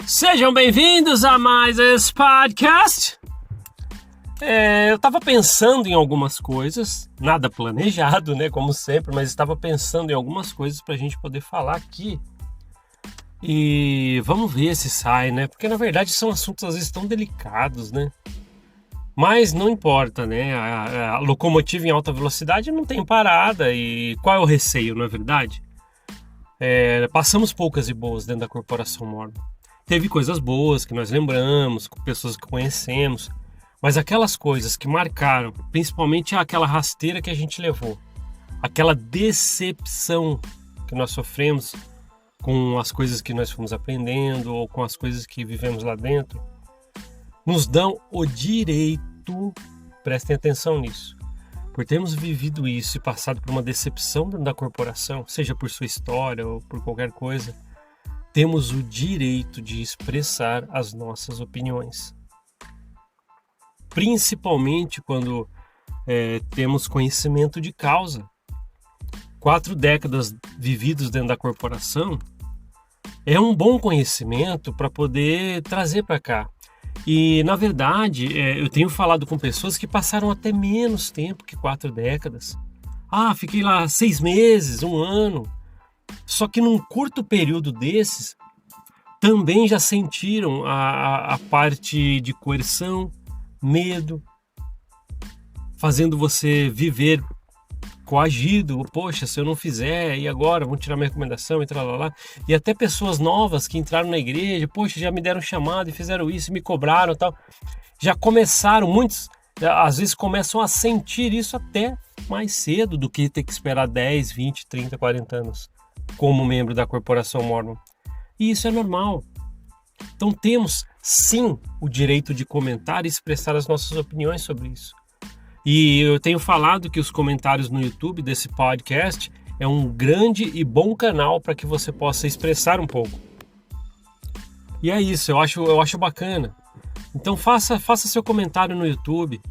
Sejam bem-vindos a mais esse podcast. Eu estava pensando em algumas coisas, nada planejado, né, como sempre, mas estava pensando em algumas coisas para a gente poder falar aqui. E vamos ver se sai, né? Porque na verdade são assuntos às vezes tão delicados, né? Mas não importa, né? A locomotiva em alta velocidade não tem parada. E qual é o receio, não é verdade? Passamos poucas e boas dentro da corporação Mormon. Teve coisas boas que nós lembramos, com pessoas que conhecemos, mas aquelas coisas que marcaram, principalmente aquela rasteira que a gente levou, aquela decepção que nós sofremos com as coisas que nós fomos aprendendo ou com as coisas que vivemos lá dentro, nos dão o direito, prestem atenção nisso, por termos vivido isso e passado por uma decepção dentro da corporação, seja por sua história ou por qualquer coisa, temos o direito de expressar as nossas opiniões. Principalmente quando temos conhecimento de causa. 4 décadas vividos dentro da corporação é um bom conhecimento para poder trazer para cá. E, na verdade, eu tenho falado com pessoas que passaram até menos tempo que 4 décadas. Fiquei lá 6 meses, 1 ano. Só que num curto período desses, também já sentiram a parte de coerção, medo, fazendo você viver coagido. Poxa, se eu não fizer, e agora? Vão tirar minha recomendação e lá. E até pessoas novas que entraram na igreja, poxa, já me deram chamado e fizeram isso, e me cobraram e tal. Já começaram, muitos às vezes começam a sentir isso até mais cedo do que ter que esperar 10, 20, 30, 40 anos como membro da corporação Mormon. E isso é normal. Então temos sim o direito de comentar e expressar as nossas opiniões sobre isso. E eu tenho falado que os comentários no YouTube desse podcast é um grande e bom canal para que você possa expressar um pouco. E é isso, eu acho bacana. Então faça seu comentário no YouTube.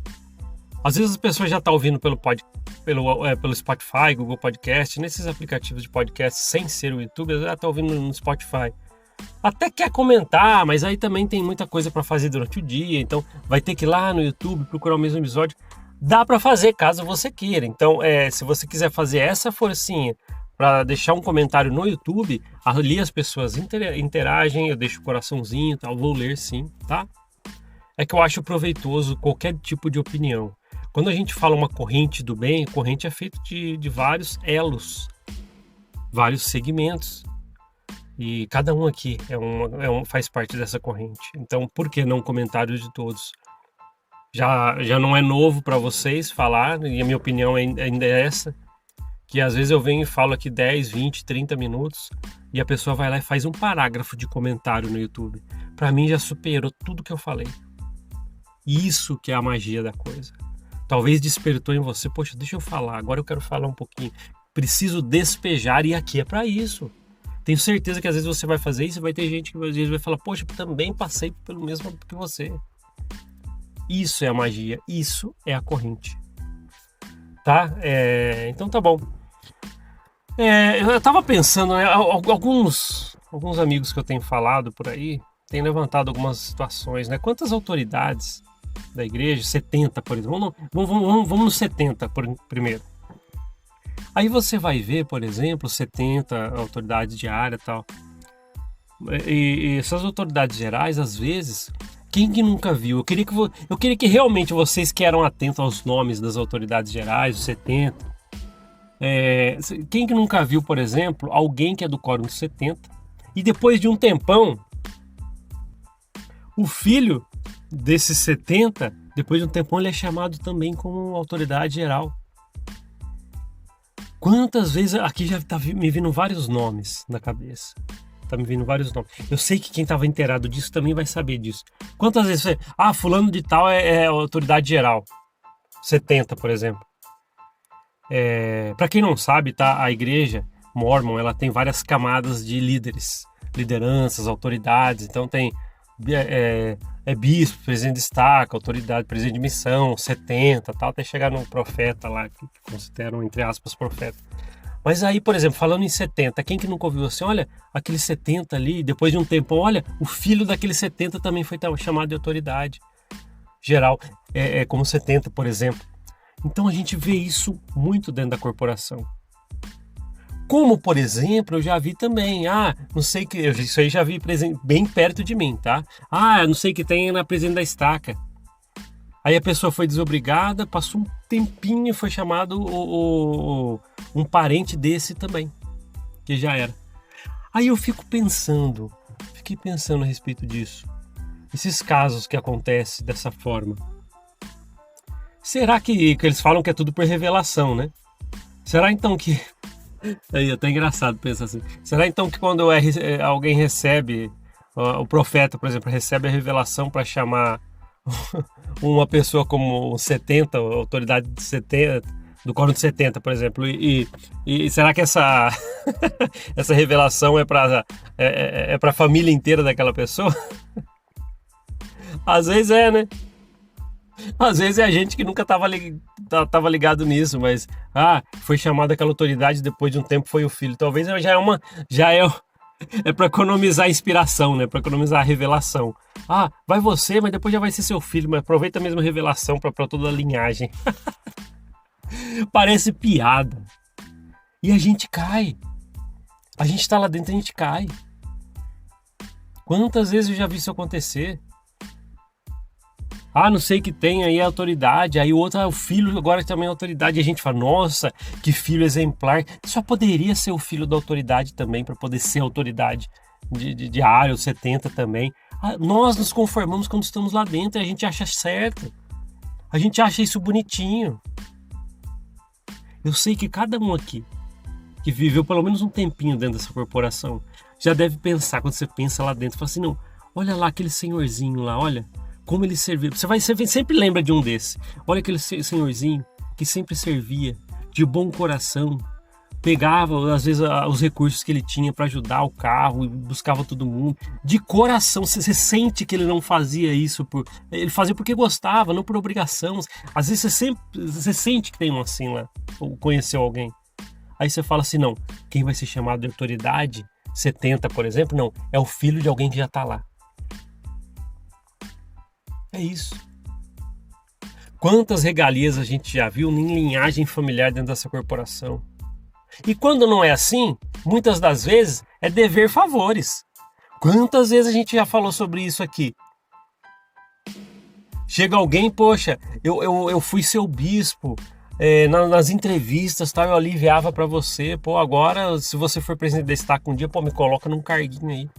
Às vezes as pessoas já estão ouvindo pelo Spotify, Google Podcast, nesses aplicativos de podcast sem ser o YouTube, já estão ouvindo no Spotify. Até quer comentar, mas aí também tem muita coisa para fazer durante o dia, então vai ter que ir lá no YouTube procurar o mesmo episódio. Dá para fazer caso você queira. Então, se você quiser fazer essa forcinha para deixar um comentário no YouTube, ali as pessoas interagem, eu deixo o coraçãozinho, tal, vou ler sim, tá? É que eu acho proveitoso qualquer tipo de opinião. Quando a gente fala uma corrente do bem, corrente é feita de vários elos, vários segmentos. E cada um aqui faz parte dessa corrente. Então, por que não comentários de todos? Já não é novo para vocês falar, e a minha opinião ainda é essa, que às vezes eu venho e falo aqui 10, 20, 30 minutos, e a pessoa vai lá e faz um parágrafo de comentário no YouTube. Para mim já superou tudo que eu falei. Isso que é a magia da coisa. Talvez despertou em você, poxa, deixa eu falar, agora eu quero falar um pouquinho. Preciso despejar, e aqui é para isso. Tenho certeza que às vezes você vai fazer isso e vai ter gente que às vezes vai falar, poxa, eu também passei pelo mesmo que você. Isso é a magia, isso é a corrente. Tá? Então tá bom. Eu tava pensando, né, alguns amigos que eu tenho falado por aí têm levantado algumas situações, né? Quantas autoridades da igreja, 70 por exemplo, vamos no 70 primeiro. Aí você vai ver, por exemplo, 70 autoridades de área e tal. E essas autoridades gerais, às vezes, quem que nunca viu? Eu queria que realmente vocês que eram atentos aos nomes das autoridades gerais, os 70. Quem que nunca viu, por exemplo, alguém que é do Quórum dos 70, e depois de um tempão, o filho desses 70, depois de um tempão, ele é chamado também como autoridade geral. Quantas vezes aqui já tá me vindo vários nomes na cabeça. Tá me vindo vários nomes. Eu sei que quem estava inteirado disso também vai saber disso. Quantas vezes você... fulano de tal é autoridade geral. 70, por exemplo. Para quem não sabe, tá? A igreja Mormon, ela tem várias camadas de líderes. Lideranças, autoridades. Então tem bispo, presidente de estaca, autoridade, presidente de missão, 70, tal, até chegar no profeta lá, que consideram, entre aspas, profeta. Mas aí, por exemplo, falando em 70, quem que nunca ouviu assim, olha, aquele 70 ali, depois de um tempo, olha, o filho daquele 70 também foi chamado de autoridade geral, como 70, por exemplo. Então a gente vê isso muito dentro da corporação. Como, por exemplo, eu já vi também, não sei que, isso aí já vi bem perto de mim, tá? Não sei que tem na presidente da estaca. Aí a pessoa foi desobrigada, passou um tempinho e foi chamado um parente desse também, que já era. Aí eu fiquei pensando a respeito disso. Esses casos que acontecem dessa forma. Será que eles falam que é tudo por revelação, né? Será então que... Aí é até engraçado pensar assim. Será então que quando alguém recebe, o profeta, por exemplo, recebe a revelação para chamar uma pessoa como 70, autoridade de 70, do Quórum de 70, por exemplo, e será que essa essa revelação é para a família inteira daquela pessoa? Às vezes né? Às vezes é a gente que nunca estava ligado nisso, mas foi chamada aquela autoridade, depois de um tempo foi o filho. Talvez é para economizar a inspiração, né? Para economizar a revelação. Vai você, mas depois já vai ser seu filho, mas aproveita mesmo a revelação para toda a linhagem. Parece piada. E a gente cai. A gente tá lá dentro e a gente cai. Quantas vezes eu já vi isso acontecer? Não sei que tem aí a autoridade, aí o outro, o filho agora também é autoridade, e a gente fala, nossa, que filho exemplar. Só poderia ser o filho da autoridade também, para poder ser autoridade de área, ou 70 também. Nós nos conformamos quando estamos lá dentro e a gente acha certo. A gente acha isso bonitinho. Eu sei que cada um aqui, que viveu pelo menos um tempinho dentro dessa corporação, já deve pensar, quando você pensa lá dentro, fala assim, não, olha lá aquele senhorzinho lá, olha como ele servia. Você sempre lembra de um desse. Olha aquele senhorzinho que sempre servia, de bom coração, pegava às vezes os recursos que ele tinha para ajudar o carro e buscava todo mundo de coração. Você sente que ele não fazia isso ele fazia porque gostava, não por obrigação. Às vezes você sente que tem um assim lá, ou conheceu alguém. Aí você fala assim, não, quem vai ser chamado de autoridade 70, por exemplo, não, é o filho de alguém que já está lá. É isso. Quantas regalias a gente já viu em linhagem familiar dentro dessa corporação? E quando não é assim, muitas das vezes é dever favores. Quantas vezes a gente já falou sobre isso aqui? Chega alguém, poxa, eu fui seu bispo, nas entrevistas, eu aliviava para você, agora se você for presidente da estaca um dia, me coloca num carguinho aí.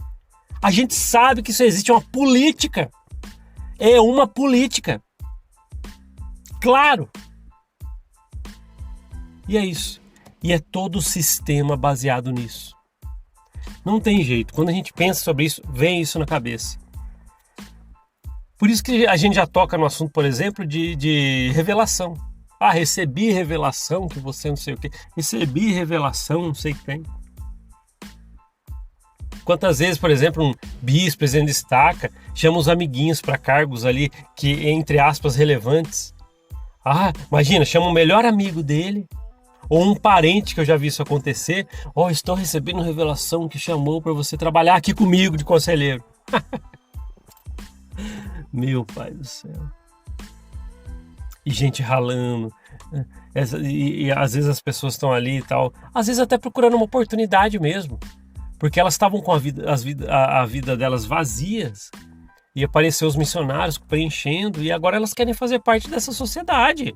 A gente sabe que isso existe, é uma política. É uma política. Claro. E é isso. E é todo o sistema baseado nisso. Não tem jeito. Quando a gente pensa sobre isso, vem isso na cabeça. Por isso que a gente já toca no assunto, por exemplo, de revelação. Recebi revelação que você não sei o quê. Recebi revelação, não sei o que tem. Quantas vezes, por exemplo, um bispo, presidente de estaca, chama os amiguinhos para cargos ali, que entre aspas, relevantes. Imagina, chama o melhor amigo dele, ou um parente, que eu já vi isso acontecer. Estou recebendo revelação que chamou para você trabalhar aqui comigo de conselheiro. Meu pai do céu. E gente ralando. E às vezes as pessoas estão ali e tal, às vezes até procurando uma oportunidade mesmo. Porque elas estavam com a vida delas vazias e apareceu os missionários preenchendo e agora elas querem fazer parte dessa sociedade.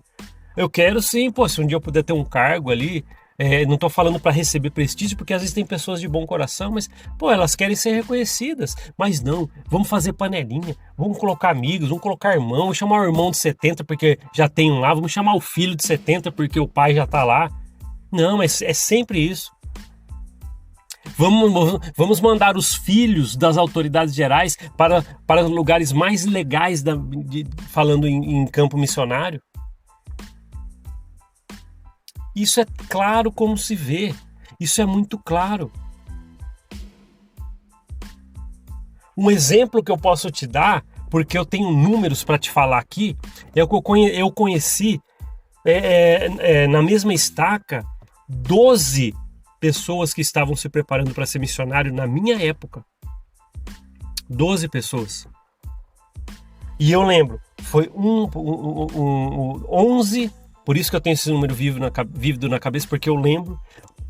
Eu quero sim, se um dia eu puder ter um cargo ali, não estou falando para receber prestígio, porque às vezes tem pessoas de bom coração, mas elas querem ser reconhecidas. Mas não, vamos fazer panelinha, vamos colocar amigos, vamos colocar irmão, vamos chamar o irmão de 70 porque já tem um lá, vamos chamar o filho de 70 porque o pai já está lá. Não, mas é sempre isso. Vamos mandar os filhos das autoridades gerais para lugares mais legais, falando em campo missionário. Isso é claro como se vê. Isso é muito claro. Um exemplo que eu posso te dar, porque eu tenho números para te falar aqui, é o que eu conheci na mesma estaca 12 pessoas que estavam se preparando para ser missionário na minha época. 12 pessoas. E eu lembro, foi 11, por isso que eu tenho esse número vívido na cabeça, porque eu lembro,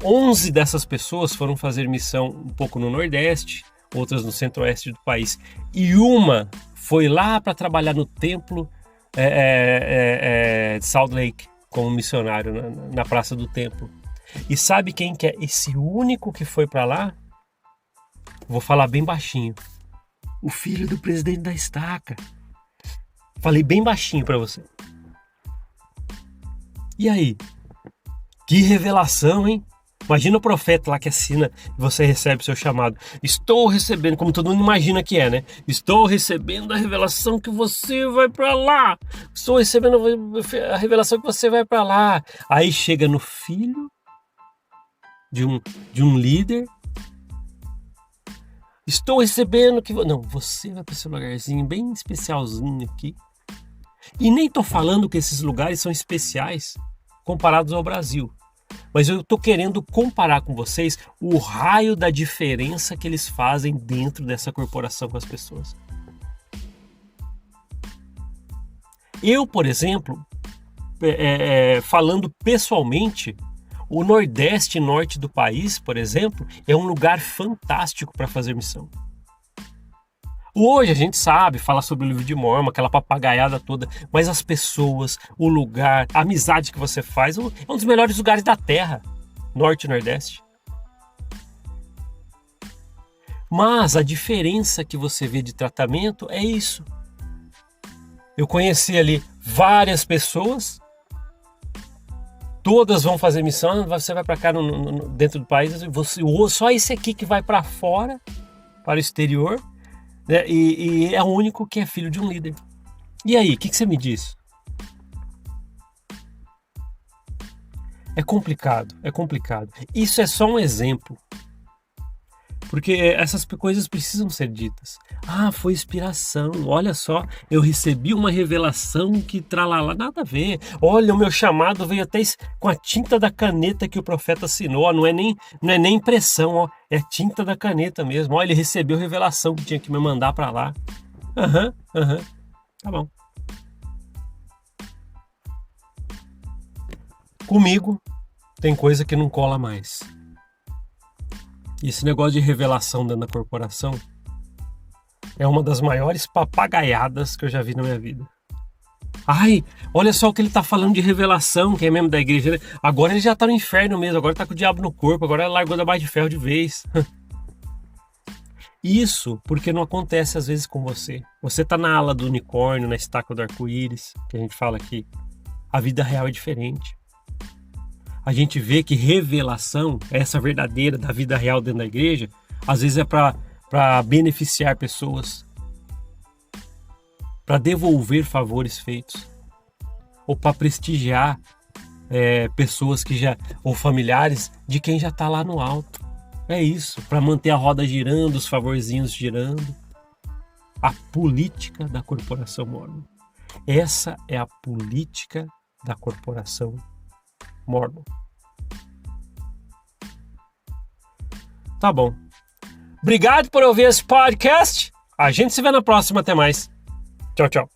11 dessas pessoas foram fazer missão um pouco no Nordeste, outras no Centro-Oeste do país. E uma foi lá para trabalhar no templo de Salt Lake, como missionário, na Praça do Templo. E sabe quem que é esse único que foi para lá? Vou falar bem baixinho. O filho do presidente da Estaca. Falei bem baixinho para você. E aí? Que revelação, hein? Imagina o profeta lá que assina e você recebe seu chamado. Estou recebendo, como todo mundo imagina que é, né? Estou recebendo a revelação que você vai para lá. Estou recebendo a revelação que você vai para lá. Aí chega no filho de um líder. Estou recebendo que... Não, você vai para esse lugarzinho bem especialzinho aqui. E nem estou falando que esses lugares são especiais comparados ao Brasil. Mas eu estou querendo comparar com vocês o raio da diferença que eles fazem dentro dessa corporação com as pessoas. Eu, por exemplo, falando pessoalmente, o Nordeste e Norte do país, por exemplo, é um lugar fantástico para fazer missão. Hoje a gente sabe, fala sobre o livro de Mórmon, aquela papagaiada toda, mas as pessoas, o lugar, a amizade que você faz, é um dos melhores lugares da Terra, Norte e Nordeste. Mas a diferença que você vê de tratamento é isso. Eu conheci ali várias pessoas, todas vão fazer missão, você vai para cá dentro do país, só esse aqui que vai para fora, para o exterior, né? E é o único que é filho de um líder. E aí, o que você me diz? É complicado. Isso é só um exemplo. Porque essas coisas precisam ser ditas. Ah, foi inspiração. Olha só, eu recebi uma revelação que tralalá, nada a ver. Olha, o meu chamado veio até com a tinta da caneta que o profeta assinou. Ó, não é nem impressão, ó, é tinta da caneta mesmo. Olha, ele recebeu revelação que tinha que me mandar para lá. Aham. Tá bom. Comigo tem coisa que não cola mais. Esse negócio de revelação dentro da corporação é uma das maiores papagaiadas que eu já vi na minha vida. Ai, olha só o que ele tá falando de revelação, que é mesmo da igreja, né? Agora ele já tá no inferno mesmo, agora tá com o diabo no corpo, agora ele largou da barra de ferro de vez. Isso porque não acontece às vezes com você. Você tá na ala do unicórnio, na estaca do arco-íris, que a gente fala aqui. A vida real é diferente. A gente vê que revelação, essa verdadeira da vida real dentro da igreja, às vezes é para beneficiar pessoas, para devolver favores feitos, ou para prestigiar pessoas ou familiares de quem já está lá no alto. É isso, para manter a roda girando, os favorzinhos girando. A política da corporação Mórmon. Essa é a política da corporação Mórmon. Tá bom. Obrigado por ouvir esse podcast. A gente se vê na próxima. Até mais. Tchau, tchau.